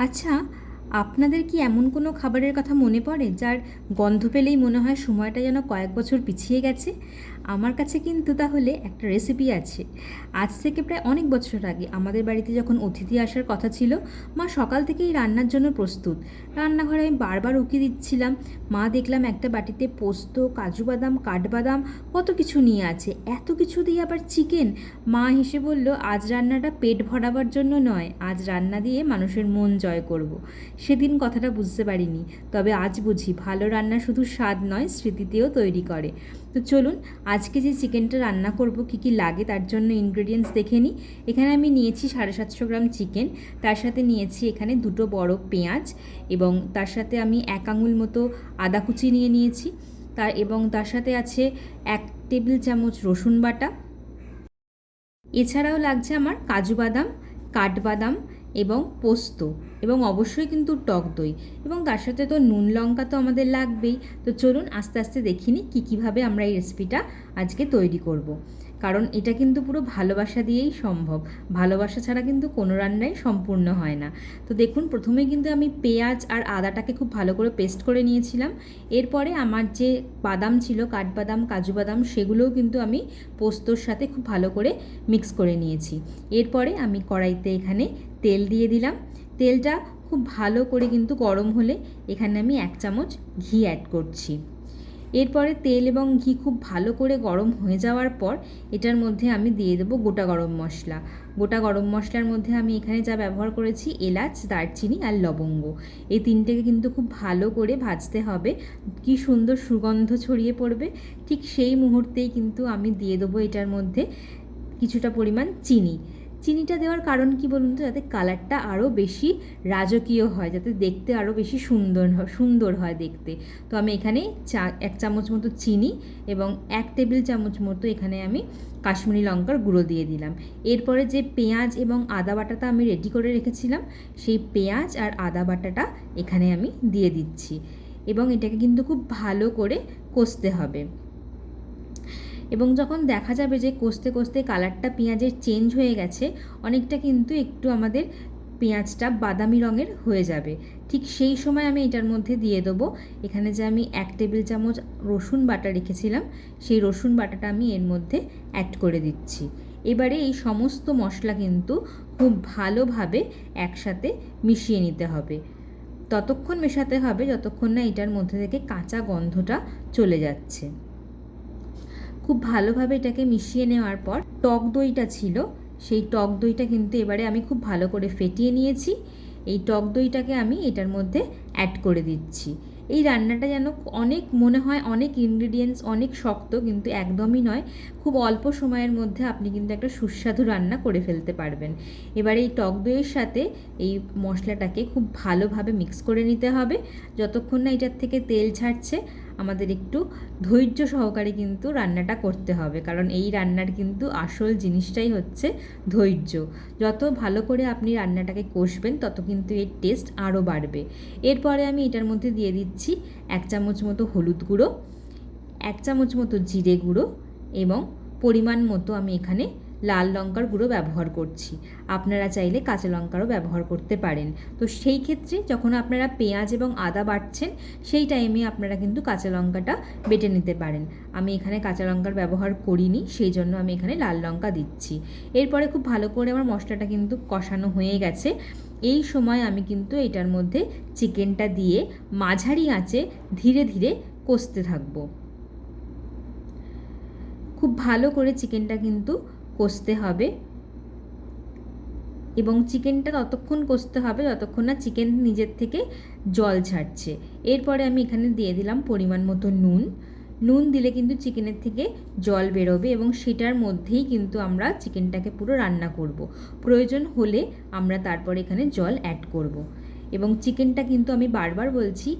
আচ্ছা, আপনাদের কি এমন কোনো খাবারের কথা মনে পড়ে যার গন্ধ পেলেই মনে হয় সময়টা যেন কয়েক বছর পিছিয়ে গেছে? আমার কাছে কিন্তু তাহলে একটা রেসিপি আছে। আজ থেকে প্রায় অনেক বছর আগে আমাদের বাড়িতে যখন অতিথি আসার কথা ছিল, মা সকাল থেকেই রান্নার জন্য প্রস্তুত। রান্নাঘরে আমি বারবার উকি দিচ্ছিলাম। মা দেখলাম একটা বাটিতে পোস্ত, কাজু বাদাম, কাঠবাদাম কত কিছু নিয়ে আছে। এত কিছু দিয়ে আবার চিকেন! মা হেসে বলল, আজ রান্নাটা পেট ভরাবার জন্য নয়, আজ রান্না দিয়ে মানুষের মন জয় করব। সেদিন কথাটা বুঝতে পারিনি, তবে আজ বুঝি ভালো রান্না শুধু স্বাদ নয়, স্মৃতিতেও তৈরি করে। তো চলুন আজকে যে চিকেনটা রান্না করব কী কী লাগে তার জন্য ইনগ্রেডিয়েন্টস দেখে নিই। এখানে আমি নিয়েছি 750 গ্রাম চিকেন, তার সাথে নিয়েছি এখানে দুটো বড় পেঁয়াজ, এবং তার সাথে আমি 1 আঙুল মতো আদা কুচি নিয়ে নিয়েছি। তার সাথে আছে 1 টেবিল চামচ রসুন বাটা। এছাড়াও লাগছে আমার কাজু বাদাম, কাঠবাদাম এবং পোস্ত, এবং অবশ্যই কিন্তু টক দই, এবং তার সাথে তো নুন লঙ্কা তো আমাদের লাগবেই। তো চলুন আস্তে আস্তে দেখি নিই কীভাবে আমরা এই রেসিপিটা আজকে তৈরি করব। কারণ এটা কিন্তু পুরো ভালোবাসা দিয়েই সম্ভব। ভালোবাসা ছাড়া কিন্তু কোনো রান্নাই সম্পূর্ণ হয় না। তো দেখুন, প্রথমে কিন্তু আমি পেঁয়াজ আর আদাটাকে খুব ভালো করে পেস্ট করে নিয়েছিলাম। এরপরে আমার যে বাদাম ছিল, কাঠবাদাম, কাজু বাদাম, সেগুলোও কিন্তু আমি পোস্তর সাথে খুব ভালো করে মিক্স করে নিয়েছি। এরপরে আমি কড়াইতে এখানে তেল দিয়ে দিলাম। তেলটা খুব ভালো করে কিন্তু গরম হলে এখানে আমি 1 চামচ ঘি অ্যাড করছি। এরপরে তেল এবং ঘি খুব ভালো করে গরম হয়ে যাওয়ার পর এটার মধ্যে আমি দিয়ে দেবো গোটা গরম মশলা। গোটা গরম মশলার মধ্যে আমি এখানে যা ব্যবহার করেছি, এলাচ, দারচিনি আর লবঙ্গ, এই তিনটেকে কিন্তু খুব ভালো করে ভাজতে হবে। কি সুন্দর সুগন্ধ ছড়িয়ে পড়বে, ঠিক সেই মুহূর্তেই কিন্তু আমি দিয়ে দেবো এটার মধ্যে কিছুটা পরিমাণ চিনি। চিনিটা দেওয়ার কারণ কি বলুন তো, যাতে কালারটা আরও বেশি রাজকীয় হয়, যাতে দেখতে আরও বেশি সুন্দর হয় দেখতে। তো আমি এখানে 1 চামচ মতো চিনি এবং 1 টেবিল চামচ মতো এখানে আমি কাশ্মীরি লঙ্কার গুঁড়ো দিয়ে দিলাম। এরপরে যে পেঁয়াজ এবং আদা বাটাটা আমি রেডি করে রেখেছিলাম, সেই পেঁয়াজ আর আদা বাটাটা এখানে আমি দিয়ে দিচ্ছি, এবং এটাকে কিন্তু খুব ভালো করে কষতে হবে। এবং যখন দেখা যাবে যে কষতে কষতে কালারটা পেঁয়াজের চেঞ্জ হয়ে গেছে, অনেকটা কিন্তু একটু আমাদের পেঁয়াজটা বাদামি রঙের হয়ে যাবে, ঠিক সেই সময় আমি এটার মধ্যে দিয়ে দেবো এখানে যে আমি 1 টেবিল চামচ রসুন বাটা রেখেছিলাম, সেই রসুন বাটাটা আমি এর মধ্যে অ্যাড করে দিচ্ছি। এবারে এই সমস্ত মশলা কিন্তু খুব ভালোভাবে একসাথে মিশিয়ে নিতে হবে। ততক্ষণ মেশাতে হবে যতক্ষণ না এটার মধ্যে থেকে কাঁচা গন্ধটা চলে যাচ্ছে। খুব ভালোভাবে এটাকে মিশিয়ে নেওয়ার পর টক দইটা ছিল, সেই টক দইটা কিন্তু এবারে আমি খুব ভালো করে ফেটিয়ে নিয়েছি। এই টক দইটাকে আমি এটার মধ্যে অ্যাড করে দিচ্ছি। এই রান্নাটা যেন অনেক মনে হয় অনেক ইনগ্রিডিয়েন্টস, অনেক শক্ত, কিন্তু একদমই নয়। খুব অল্প সময়ের মধ্যে আপনি কিন্তু একটা সুস্বাদু রান্না করে ফেলতে পারবেন। এবার এই টক দইয়ের সাথে এই মশলাটাকে খুব ভালোভাবে মিক্স করে নিতে হবে। যতক্ষণ না এটার থেকে তেল ছাড়ছে, আমাদের একটু ধৈর্য সহকারে কিন্তু রান্নাটা করতে হবে, কারণ এই রান্নার কিন্তু আসল জিনিসটাই হচ্ছে ধৈর্য। যত ভালো করে আপনি রান্নাটাকে কষবেন, তত কিন্তু এর টেস্ট আরও বাড়বে। এরপরে আমি এটার মধ্যে দিয়ে দিচ্ছি 1 চামচ মতো হলুদ গুঁড়ো, 1 চামচ মতো জিরে গুঁড়ো, এবং পরিমাণ মতো আমি এখানে লাল লঙ্কার গুঁড়ো ব্যবহার করছি। আপনারা চাইলে কাঁচা লঙ্কারও ব্যবহার করতে পারেন। তো সেই ক্ষেত্রে যখন আপনারা পেঁয়াজ এবং আদা বাটছেন, সেই টাইমে আপনারা কিন্তু কাঁচা লঙ্কাটা বেটে নিতে পারেন। আমি এখানে কাঁচা লঙ্কার ব্যবহার করিনি, সেই জন্য আমি এখানে লাল লঙ্কা দিচ্ছি। এরপরে খুব ভালো করে আমার মশলাটা কিন্তু কষানো হয়ে গেছে। এই সময় আমি কিন্তু এটার মধ্যে চিকেনটা দিয়ে মাঝারি আঁচে ধীরে ধীরে কষতে থাকবো। খুব ভালো করে চিকেনটা কিন্তু কষতে হবে, এবং চিকেনটা ততক্ষণ কষতে হবে যতক্ষণ না চিকেন নিজের থেকে জল ছাড়ছে। এরপরে আমি এখানে দিয়ে দিলাম পরিমাণ মতো নুন। নুন দিলে কিন্তু চিকেনের থেকে জল বেরোবে, এবং সেটার মধ্যেই কিন্তু আমরা চিকেনটাকে পুরো রান্না করব। প্রয়োজন হলে আমরা তারপরে এখানে জল অ্যাড করব। এবং চিকেনটা কিন্তু আমি বারবার বলছি,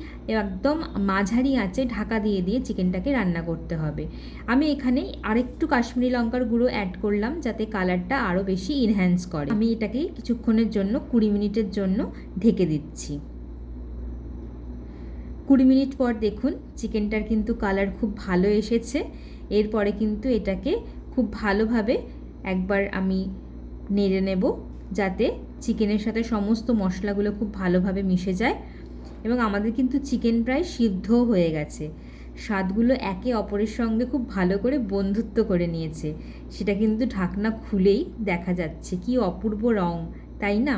একদম মাঝারি আঁচে ঢাকা দিয়ে দিয়ে চিকেনটাকে রান্না করতে হবে। আমি এখানে আরেকটু কাশ্মীরি লঙ্কার গুঁড়ো অ্যাড করলাম, যাতে কালারটা আরও বেশি ইনহ্যান্স করে। আমি এটাকে কিছুক্ষণের জন্য 20 মিনিটের জন্য ঢেকে দিচ্ছি। 20 মিনিট পর দেখুন চিকেনটার কিন্তু কালার খুব ভালো এসেছে। এরপরে কিন্তু এটাকে খুব ভালোভাবে একবার আমি নেড়ে নেব, যাতে চিকেনের সাথে সমস্ত মশলাগুলো খুব ভালোভাবে মিশে যায় এবং আমাদের কিন্তু চিকেন প্রায় সিদ্ধও হয়ে গেছে। স্বাদগুলো একে অপরের সঙ্গে খুব ভালো করে বন্ধুত্ব করে নিয়েছে, সেটা কিন্তু ঢাকনা খুলেই দেখা যাচ্ছে। কি অপূর্ব রং, তাই না?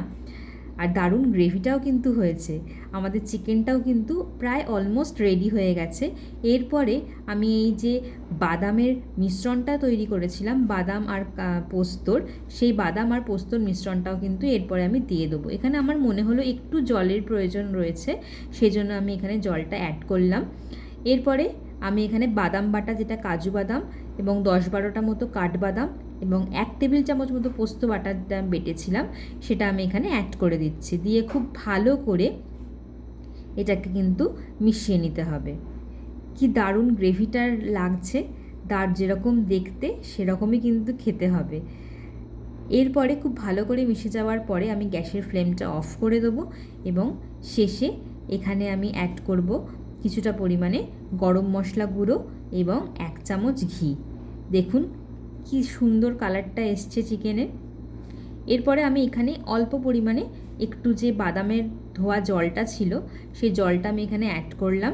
আর দারুণ গ্রেভিটাও কিন্তু হয়েছে। আমাদের চিকেনটাও কিন্তু প্রায় অলমোস্ট রেডি হয়ে গেছে। এরপরে আমি এই যে বাদামের মিশ্রণটা তৈরি করেছিলাম, বাদাম আর পোস্তর, সেই বাদাম আর পোস্তর মিশ্রণটাও কিন্তু এরপরে আমি দিয়ে দেবো। এখানে আমার মনে হলো একটু জলের প্রয়োজন রয়েছে, সেজন্য আমি এখানে জলটা অ্যাড করলাম। এরপরে আমি এখানে বাদাম বাটা, যেটা কাজু বাদাম এবং 10-12টা মতো কাঠবাদাম এবং 1 টেবিল চামচ মতো পোস্ত বাটাটা বেটেছিলাম, সেটা আমি এখানে অ্যাড করে দিচ্ছি। দিয়ে খুব ভালো করে এটাকে কিন্তু মিশিয়ে নিতে হবে। কি দারুণ গ্রেভিটার লাগছে, তার যেরকম দেখতে সেরকমই কিন্তু খেতে হবে। এরপরে খুব ভালো করে মিশে যাওয়ার পরে আমি গ্যাসের ফ্লেমটা অফ করে দেবো এবং শেষে এখানে আমি অ্যাড করব কিছুটা পরিমাণে গরম মশলা গুঁড়ো এবং 1 চামচ ঘি। দেখুন কি সুন্দর কালারটা এসছে চিকেনের। এরপরে আমি এখানে অল্প পরিমাণে একটু যে বাদামের ধোয়া জলটা ছিল, সেই জলটা আমি এখানে অ্যাড করলাম।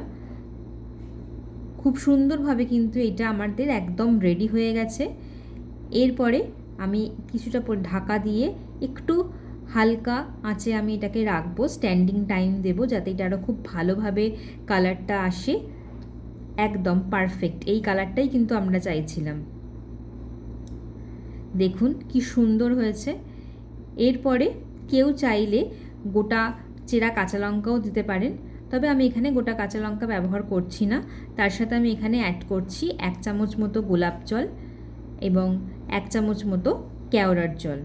খুব সুন্দরভাবে কিন্তু এটা আমাদের একদম রেডি হয়ে গেছে। এরপরে আমি কিছুটা ঢাকা দিয়ে একটু হালকা আঁচে আমি এটাকে রাখবো, স্ট্যান্ডিং টাইম দেবো, যাতে এটা আরও খুব ভালোভাবে কালারটা আসে। একদম পারফেক্ট এই কালারটাই কিন্তু আমরা চাইছিলাম। দেখুন কি সুন্দর হয়েছে। এরপরে কেউ চাইলে গোটা চেরা কাঁচা লঙ্কাও দিতে পারেন, তবে আমি এখানে গোটা কাঁচা লঙ্কা ব্যবহার করছি না। তার সাথে আমি এখানে অ্যাড করছি 1 চামচ মতো গোলাপ জল এবং 1 চামচ মতো কেওড়ার জল।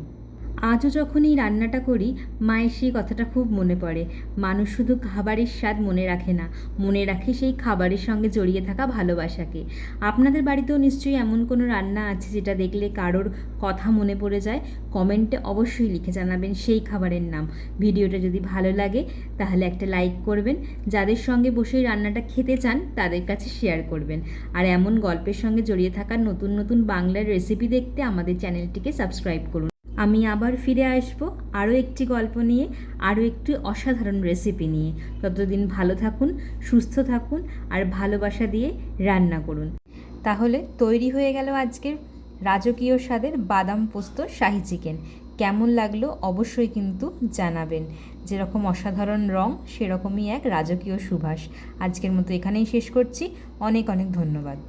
আজও যখন এই রান্নাটা করি, মায়ের সেই কথাটা খুব মনে পড়ে। মানুষ শুধু খাবারের স্বাদ মনে রাখে না, মনে রাখে সেই খাবারের সঙ্গে জড়িয়ে থাকা ভালোবাসাকে। আপনাদের বাড়িতেও নিশ্চয়ই এমন কোনো রান্না আছে যেটা দেখলে কারোর কথা মনে পড়ে যায়? কমেন্টে অবশ্যই লিখে জানাবেন সেই খাবারের নাম। ভিডিওটা যদি ভালো লাগে তাহলে একটা লাইক করবেন, যাদের সঙ্গে বসে রান্নাটা খেতে চান তাদের কাছে শেয়ার করবেন। আর এমন গল্পের সঙ্গে জড়িয়ে থাকা নতুন নতুন বাংলার রেসিপি দেখতে আমাদের চ্যানেলটিকে সাবস্ক্রাইব করুন। আমি আবার ফিরে আসবো আরও একটি গল্প নিয়ে, আরও একটি অসাধারণ রেসিপি নিয়ে। ততদিন ভালো থাকুন, সুস্থ থাকুন আর ভালোবাসা দিয়ে রান্না করুন। তাহলে তৈরি হয়ে গেল আজকের রাজকীয় স্বাদের বাদাম পোস্ত শাহি চিকেন। কেমন লাগলো অবশ্যই কিন্তু জানাবেন। যেরকম অসাধারণ রং, সেরকমই এক রাজকীয় সুবাস। আজকের মতো এখানেই শেষ করছি। অনেক অনেক ধন্যবাদ।